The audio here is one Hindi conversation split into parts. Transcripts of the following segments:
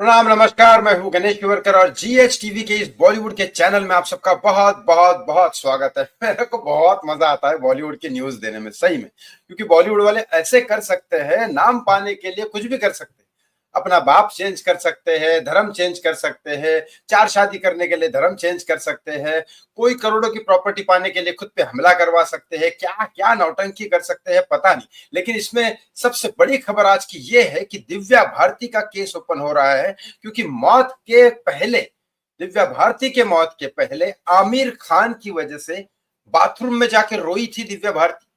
प्रणाम नमस्कार। मैं हूं गणेश शिवरकर और जीएच टीवी के इस बॉलीवुड के चैनल में आप सबका बहुत बहुत बहुत स्वागत है। मेरे को बहुत मजा आता है बॉलीवुड की न्यूज देने में, सही में, क्योंकि बॉलीवुड वाले ऐसे कर सकते हैं, नाम पाने के लिए कुछ भी कर सकते हैं। अपना बाप चेंज कर सकते हैं, धर्म चेंज कर सकते हैं, चार शादी करने के लिए धर्म चेंज कर सकते हैं, कोई करोड़ों की प्रॉपर्टी पाने के लिए खुद पे हमला करवा सकते हैं, क्या क्या नौटंकी कर सकते हैं पता नहीं। लेकिन इसमें सबसे बड़ी खबर आज की ये है कि दिव्या भारती का केस ओपन हो रहा है, क्योंकि मौत के पहले, दिव्या भारती के मौत के पहले आमिर खान की वजह से बाथरूम में जाके रोई थी दिव्या भारती।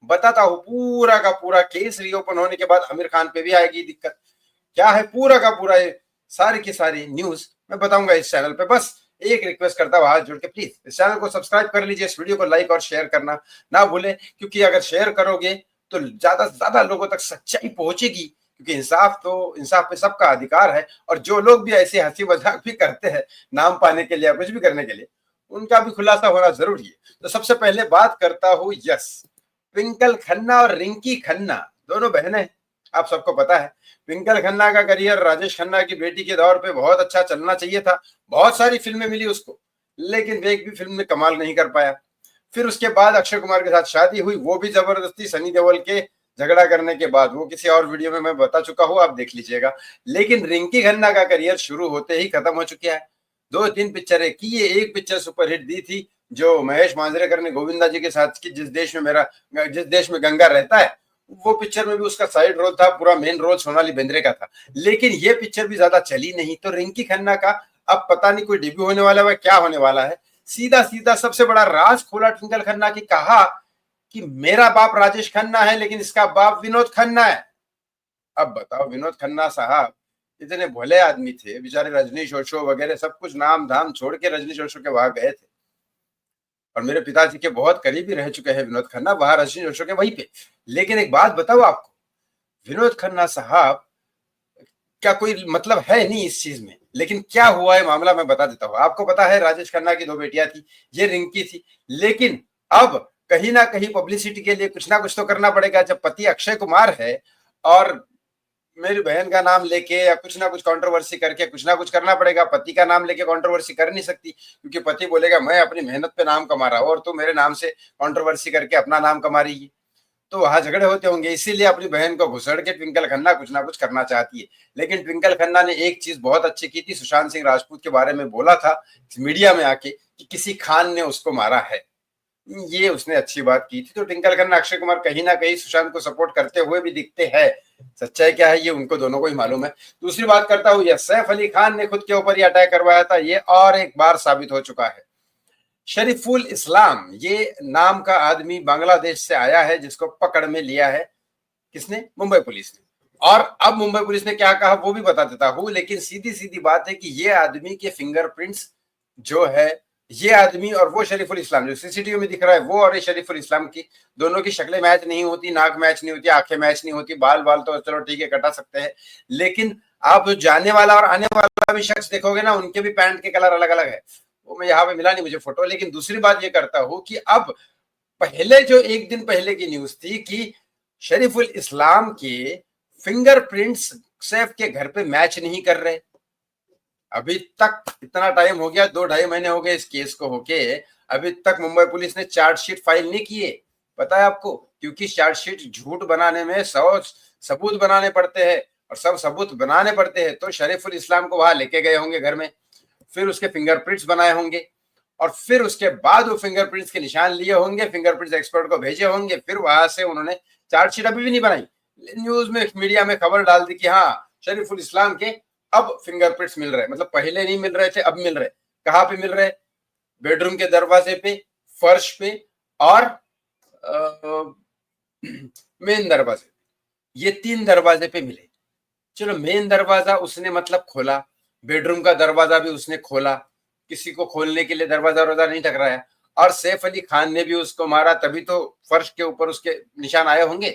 बताता हूं पूरा का पूरा केस रीओपन होने के बाद आमिर खान पे भी आएगी दिक्कत। क्या है पूरा का पूरा ये सारी की सारी न्यूज मैं बताऊंगा इस चैनल पे। बस एक रिक्वेस्ट करता हूं, हाथ जोड़ के प्लीज इस चैनल को सब्सक्राइब कर लीजिए, इस वीडियो को लाइक और शेयर करना ना भूलें, क्योंकि अगर शेयर करोगे तो ज्यादा से ज्यादा लोगों तक सच्चाई पहुंचेगी। क्योंकि इंसाफ पे सबका अधिकार है, और जो लोग भी ऐसे हंसी मजाक भी करते हैं नाम पाने के लिए या कुछ भी करने के लिए, उनका भी खुलासा होना जरूरी है। तो सबसे पहले बात करता हूं, यस, ट्विंकल खन्ना और रिंकी खन्ना दोनों बहनें, आप सबको पता है ट्विंकल खन्ना का करियर राजेश खन्ना की बेटी के दौर पे बहुत अच्छा चलना चाहिए था। बहुत सारी फिल्में मिली उसको, लेकिन एक भी फिल्म में कमाल नहीं कर पाया। फिर उसके बाद अक्षय कुमार के साथ शादी हुई, वो भी जबरदस्ती सनी देओल के झगड़ा करने के बाद, वो किसी और वीडियो में मैं बता चुका हूं, आप देख लीजिएगा। लेकिन रिंकी खन्ना का करियर शुरू होते ही खत्म हो चुका है। दो तीन पिक्चरें की, ये एक पिक्चर सुपरहिट दी थी जो महेश मांजरेकर ने गोविंदा जी के साथ की, जिस देश में गंगा रहता है। वो पिक्चर में भी उसका साइड रोल था, पूरा मेन रोल सोनाली बेंद्रे का था। लेकिन ये पिक्चर भी ज्यादा चली नहीं। तो रिंकी खन्ना का अब पता नहीं कोई डेब्यू होने वाला है, क्या होने वाला है। सीधा सीधा सबसे बड़ा राज खोला ट्विंकल खन्ना की, कहा कि मेरा बाप राजेश खन्ना है लेकिन इसका बाप विनोद खन्ना है। अब बताओ, विनोद खन्ना साहब इतने भोले आदमी थे बेचारे, रजनीश ओशो वगैरह सब कुछ नाम धाम छोड़ के रजनीश ओशो के वहां गए थे, और मेरे पिताजी के बहुत करीबी रह चुके हैं विनोद खन्ना, वहां रजनीश ओशो के वहीं पे। लेकिन एक बात बताओ आपको, विनोद खन्ना साहब क्या कोई मतलब है नहीं इस चीज में, लेकिन क्या हुआ है मामला मैं बता देता हूं आपको। पता है राजेश खन्ना की दो बेटियां थी, ये रिंकी थी। लेकिन अब कहीं ना कहीं पब्लिसिटी के लिए कुछ ना कुछ तो करना पड़ेगा। जब पति अक्षय कुमार है और मेरी बहन का नाम लेके या कुछ ना कुछ कंट्रोवर्सी करके कुछ ना कुछ करना पड़ेगा। पति का नाम लेके कंट्रोवर्सी कर नहीं सकती, क्योंकि पति बोलेगा मैं अपनी मेहनत पे नाम कमा रहा हूं और तू मेरे नाम से कंट्रोवर्सी करके अपना नाम कमा रही है। तो वहां झगड़े होते होंगे, इसीलिए अपनी बहन को घुसड़ के ट्विंकल खन्ना कुछ ना कुछ करना चाहती है। लेकिन ट्विंकल खन्ना ने एक चीज बहुत अच्छी की थी, सुशांत सिंह राजपूत के बारे में बोला था मीडिया में आके कि किसी खान ने उसको मारा है, ये उसने अच्छी बात की थी। तो ट्विंकल खन्ना अक्षय कुमार कहीं ना कहीं सुशांत को सपोर्ट करते हुए भी दिखते हैं। सच्चाई क्या है ये उनको दोनों को ही मालूम है। दूसरी बात करता हूँ, यह सैफ अली खान ने खुद के ऊपर ही अटैक करवाया था, ये और एक बार साबित हो चुका है। शरीफुल इस्लाम ये नाम का आदमी बांग्लादेश से आया है, जिसको पकड़ में लिया है किसने? मुंबई पुलिस ने। और अब मुंबई पुलिस ने क्या कहा वो भी बता देता हूं, लेकिन सीधी सीधी बात है कि ये आदमी के फिंगरप्रिंट्स जो है, ये आदमी और वो शरीफुल इस्लाम जो सीसीटीवी में दिख रहा है, वो और ये शरीफुल इस्लाम की दोनों की शक्लें मैच नहीं होती, नाक मैच नहीं होती, आंखें मैच नहीं होती, बाल बाल तो चलो ठीक है कटा सकते हैं, लेकिन आप जो जाने वाला और आने वाला भी शख्स देखोगे ना, उनके भी पैंट के कलर अलग अलग है। वो मैं यहाँ पे मिला नहीं मुझे फोटो। लेकिन दूसरी बात ये करता हूं कि अब पहले जो एक दिन पहले की न्यूज थी कि शरीफुल इस्लाम के फिंगरप्रिंट्स सैफ के घर पे मैच नहीं कर रहे। अभी तक इतना टाइम हो गया, 2-2.5 महीने हो गए इस केस को होके, अभी तक मुंबई पुलिस ने चार्जशीट फाइल नहीं किए। पता है आपको? क्योंकि चार्जशीट झूठ बनाने में 100 सबूत बनाने पड़ते हैं, और सब सबूत बनाने पड़ते हैं तो शरीफुल इस्लाम को वहां लेके गए होंगे घर में, फिर उसके फिंगरप्रिंट्स बनाए होंगे, और फिर उसके बाद वो फिंगरप्रिंट्स के निशान लिए होंगे, फिंगरप्रिंट्स एक्सपर्ट को भेजे होंगे, फिर वहां से उन्होंने चार्जशीट अभी भी नहीं बनाई, न्यूज में मीडिया में खबर डाल दी कि हाँ शरीफुल इस्लाम के अब फिंगरप्रिंट्स मिल रहे, मतलब पहले नहीं मिल रहे थे अब मिल रहे। कहां पे मिल रहे? बेडरूम के दरवाजे पे, फर्श पे, और मेन दरवाजे, ये 3 दरवाजे पे मिले। चलो मेन दरवाजा उसने मतलब खोला, बेडरूम का दरवाजा भी उसने खोला, किसी को खोलने के लिए दरवाजा वरवाजा नहीं टकराया, और सैफ अली खान ने भी उसको मारा, तभी तो फर्श के ऊपर उसके निशान आए होंगे।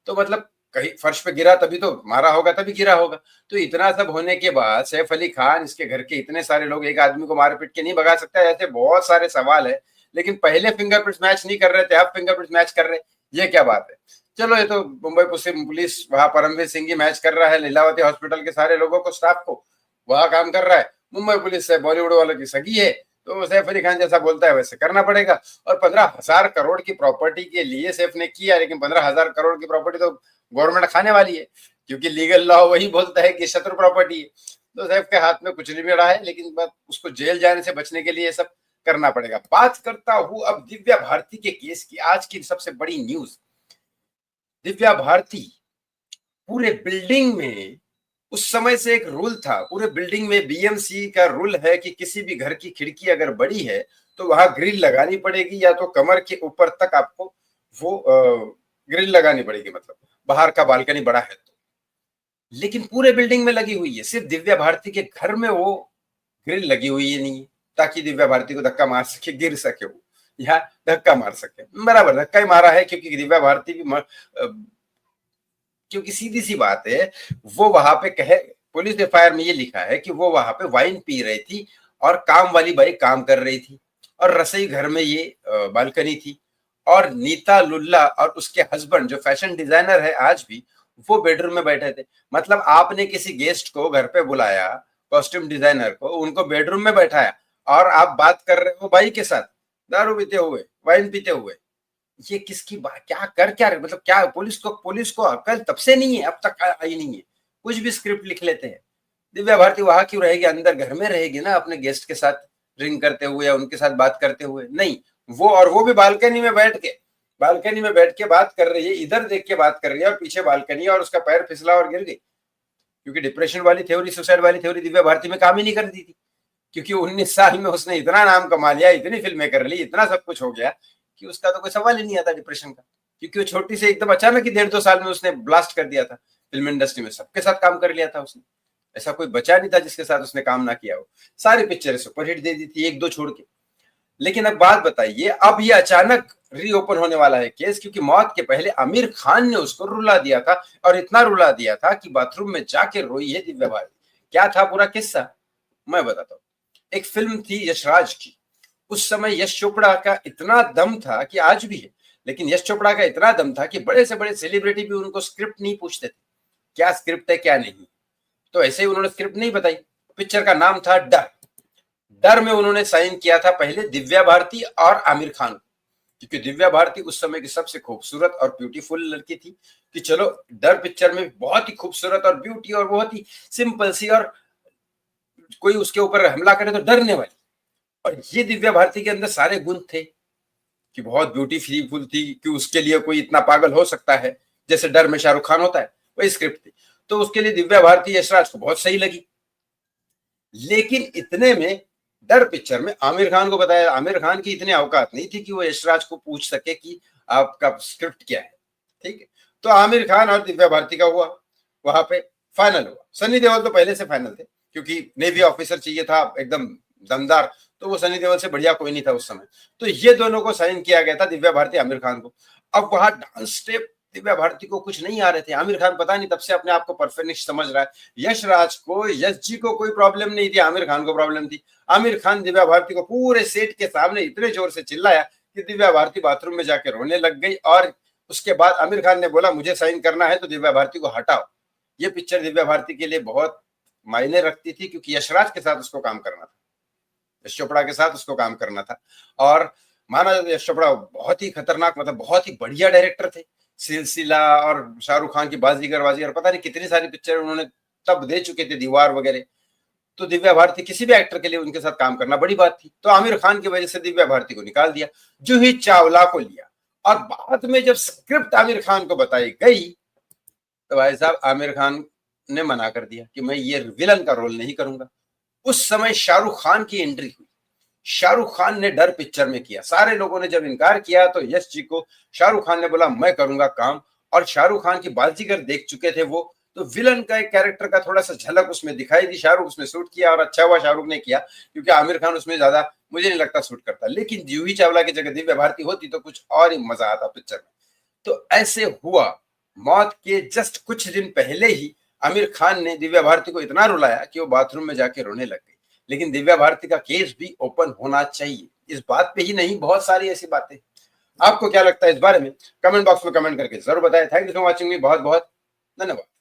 तो मतलब कहीं फर्श पे गिरा तभी तो मारा होगा, तभी गिरा होगा। तो इतना सब होने के बाद सैफ अली खान, इसके घर के इतने सारे लोग एक आदमी को मार पीट के नहीं भगा सकता, ऐसे बहुत सारे सवाल है। लेकिन पहले फिंगरप्रिंट्स मैच नहीं कर रहे थे, अब फिंगरप्रिंट्स मैच कर रहे। ये क्या बात है। चलो, ये तो मुंबई पुलिस वहां परमवीर सिंह ही मैच कर रहा है लीलावती हॉस्पिटल के सारे लोगों को, स्टाफ को, वहां काम कर रहा है। मुंबई पुलिस से बॉलीवुड वालों की सगी है, तो सैफ अली खान जैसा बोलता है वैसे करना पड़ेगा। और 15,000 करोड़ की प्रॉपर्टी के लिए सैफ ने किया, लेकिन 15,000 करोड़ की प्रॉपर्टी तो गवर्नमेंट खाने वाली है, क्योंकि लीगल लॉ वही बोलता है कि शत्रु प्रॉपर्टी है। तो सैफ के हाथ में कुछ नहीं मिला है, लेकिन बस उसको जेल जाने से बचने के लिए सब करना पड़ेगा। बात करता हूं अब दिव्या भारती के केस की। आज की सबसे बड़ी न्यूज, दिव्या भारती पूरे बिल्डिंग में, उस समय से एक रूल था पूरे बिल्डिंग में, बीएमसी का रूल है कि किसी भी घर की खिड़की अगर बड़ी है तो वहां ग्रिल लगानी पड़ेगी, या तो कमर के ऊपर तक आपको वो ग्रिल लगानी पड़ेगी, मतलब बाहर का बालकनी बड़ा है तो। लेकिन पूरे बिल्डिंग में लगी हुई है, सिर्फ दिव्या भारती के घर में वो ग्रिल लगी हुई है नहीं, ताकि दिव्या भारती को धक्का मार सके, गिर सके वो, या धक्का मार सके। बराबर धक्का ही मारा है, क्योंकि दिव्या भारती भी क्योंकि सीधी सी बात है, वो वहां पे कहे, पुलिस एफआईआर में ये लिखा है कि वो वहां पे वाइन पी रही थी और काम वाली बाई काम कर रही थी, और रसोई घर में ये बालकनी थी, और नीता लुल्ला और उसके हस्बैंड जो फैशन डिजाइनर है आज भी, वो बेडरूम में बैठे थे। मतलब आपने किसी गेस्ट को घर पे बुलाया, कॉस्ट्यूम डिजाइनर को, उनको बेडरूम में बैठाया, और आप बात कर रहे हो भाई के साथ दारू पीते हुए, वाइन पीते हुए। ये किसकी बात, क्या कर क्या रहे, मतलब क्या पुलिस को अकल तब से नहीं है, अब तक आई नहीं है। कुछ भी स्क्रिप्ट लिख लेते हैं। दिव्या भारती वहां क्यों रहेगी, अंदर घर में रहेगी ना, अपने गेस्ट के साथ ड्रिंक करते हुए या उनके साथ बात करते हुए। नहीं, वो भी बालकनी में बैठ के बात कर रही है, इधर देख के बात कर रही है, और पीछे बालकनी, और उसका पैर फिसला और गिर गई। क्योंकि डिप्रेशन वाली थ्योरी, सुसाइड वाली थ्योरी दिव्या भारती में काम ही नहीं करती थी, क्योंकि 19 साल में उसने इतना नाम कमा लिया, इतनी फिल्में कर ली, इतना सब कुछ हो गया कि उसका तो कोई सवाल ही नहीं आता डिप्रेशन का। क्योंकि वो छोटी से एकदम अचानक ही 1.5-2 साल में उसने ब्लास्ट कर दिया था फिल्म इंडस्ट्री में, सबके साथ काम कर लिया था उसने। ऐसा कोई बचा नहीं था जिसके साथ उसने काम ना किया हो। सारी पिक्चरें सुपरहिट दे दी थी, एक दो छोड़ के। लेकिन अब बात बताइए, अब ये अचानक रीओपन होने वाला है केस, क्योंकि मौत के पहले आमिर खान ने उसको रुला दिया था, और इतना रुला दिया था कि बाथरूम में जाके रोई है दिव्या भारती। क्या था पूरा किस्सा, मैं बताता हूँ। एक फिल्म थी यशराज की, उस समय यश चोपड़ा का इतना दम था, कि आज भी है, लेकिन यश चोपड़ा का इतना दम था कि बड़े से बड़े सेलिब्रिटी भी उनको स्क्रिप्ट नहीं पूछते थे, क्या स्क्रिप्ट है क्या नहीं। तो ऐसे ही उन्होंने स्क्रिप्ट नहीं बताई। पिक्चर का नाम था डर। डर में उन्होंने साइन किया था पहले दिव्या भारती और आमिर खान, क्योंकि दिव्या भारती उस समय की सबसे खूबसूरत और ब्यूटीफुल लड़की थी, कि चलो डर पिक्चर में बहुत ही खूबसूरत और ब्यूटी और बहुत ही सिंपल सी, और कोई उसके ऊपर हमला करे तो डरने वाली। और ये दिव्या भारती के अंदर सारे गुण थे, कि बहुत ब्यूटीफुल थी, कि उसके लिए कोई इतना पागल हो सकता है, जैसे डर में शाहरुख खान होता है, वही स्क्रिप्ट थी। तो उसके लिए दिव्या भारती यशराज को बहुत सही लगी। लेकिन इतने में डर पिक्चर में आमिर खान को बताया, आमिर खान की इतनी औकात नहीं थी कि वो यशराज को पूछ सके कि आपका स्क्रिप्ट क्या है। ठीक है, तो आमिर खान और दिव्या भारती का हुआ, वहां पे फाइनल हुआ। सनी देओल तो पहले से फाइनल थे, क्योंकि नेवी ऑफिसर चाहिए था एकदम दमदार, तो वो सनी देओल से बढ़िया कोई नहीं था उस समय। तो ये दोनों को साइन किया गया था, दिव्या भारती आमिर खान को। अब वहां डांस स्टेप दिव्या भारती को कुछ नहीं आ रहे थे। आमिर खान पता नहीं तब से अपने आप को परफेक्शनिस्ट समझ रहा है। यश राज को, यश जी को कोई प्रॉब्लम नहीं थी, आमिर खान को प्रॉब्लम थी। आमिर खान दिव्या भारती को पूरे सेट के सामने इतने जोर से चिल्लाया कि दिव्या भारती बाथरूम में जाके रोने लग गई। और उसके बाद आमिर खान ने बोला मुझे साइन करना है तो दिव्या भारती को हटाओ। ये पिक्चर दिव्या भारती के लिए बहुत मायने रखती थी, क्योंकि यशराज के साथ उसको काम करना था, यश चोपड़ा के साथ उसको काम करना था। और माना जाता है यश चोपड़ा बहुत ही खतरनाक, मतलब बहुत ही बढ़िया डायरेक्टर थे। सिलसिला और शाहरुख खान की बाजीगर पता नहीं कितनी सारी पिक्चर उन्होंने तब दे चुके थे, दीवार वगैरह। तो दिव्या भारती, किसी भी एक्टर के लिए उनके साथ काम करना बड़ी बात थी। तो आमिर खान की वजह से दिव्या भारती को निकाल दिया, जूही चावला को लिया। और बाद में जब स्क्रिप्ट आमिर खान को बताई गई, तो भाई साहब आमिर खान ने मना कर दिया कि मैं ये विलन का रोल नहीं करूंगा। उस समय शाहरुख खान की एंट्री हुई। शाहरुख खान ने डर पिक्चर में किया। सारे लोगों ने जब इनकार किया तो यश जी को शाहरुख खान ने बोला मैं करूंगा काम। और शाहरुख खान की बाजीगर देख चुके थे वो, तो विलन का एक कैरेक्टर का थोड़ा सा झलक उसमें दिखाई दी। शाहरुख उसमें शूट किया, और अच्छा हुआ शाहरुख ने किया, क्योंकि आमिर खान उसमें ज्यादा मुझे नहीं लगता शूट करता। लेकिन जूही चावला की जगह दिव्या भारती होती तो कुछ और ही मजा आता पिक्चर में। तो ऐसे हुआ। मौत के जस्ट कुछ दिन पहले ही आमिर खान ने दिव्या भारती को इतना रुलाया कि वो बाथरूम में जाके रोने लग गई। लेकिन दिव्या भारती का केस भी ओपन होना चाहिए, इस बात पे ही नहीं, बहुत सारी ऐसी बातें। आपको क्या लगता है इस बारे में? कमेंट बॉक्स में कमेंट करके जरूर बताएं। थैंक यू फॉर वॉचिंग मी, बहुत बहुत धन्यवाद।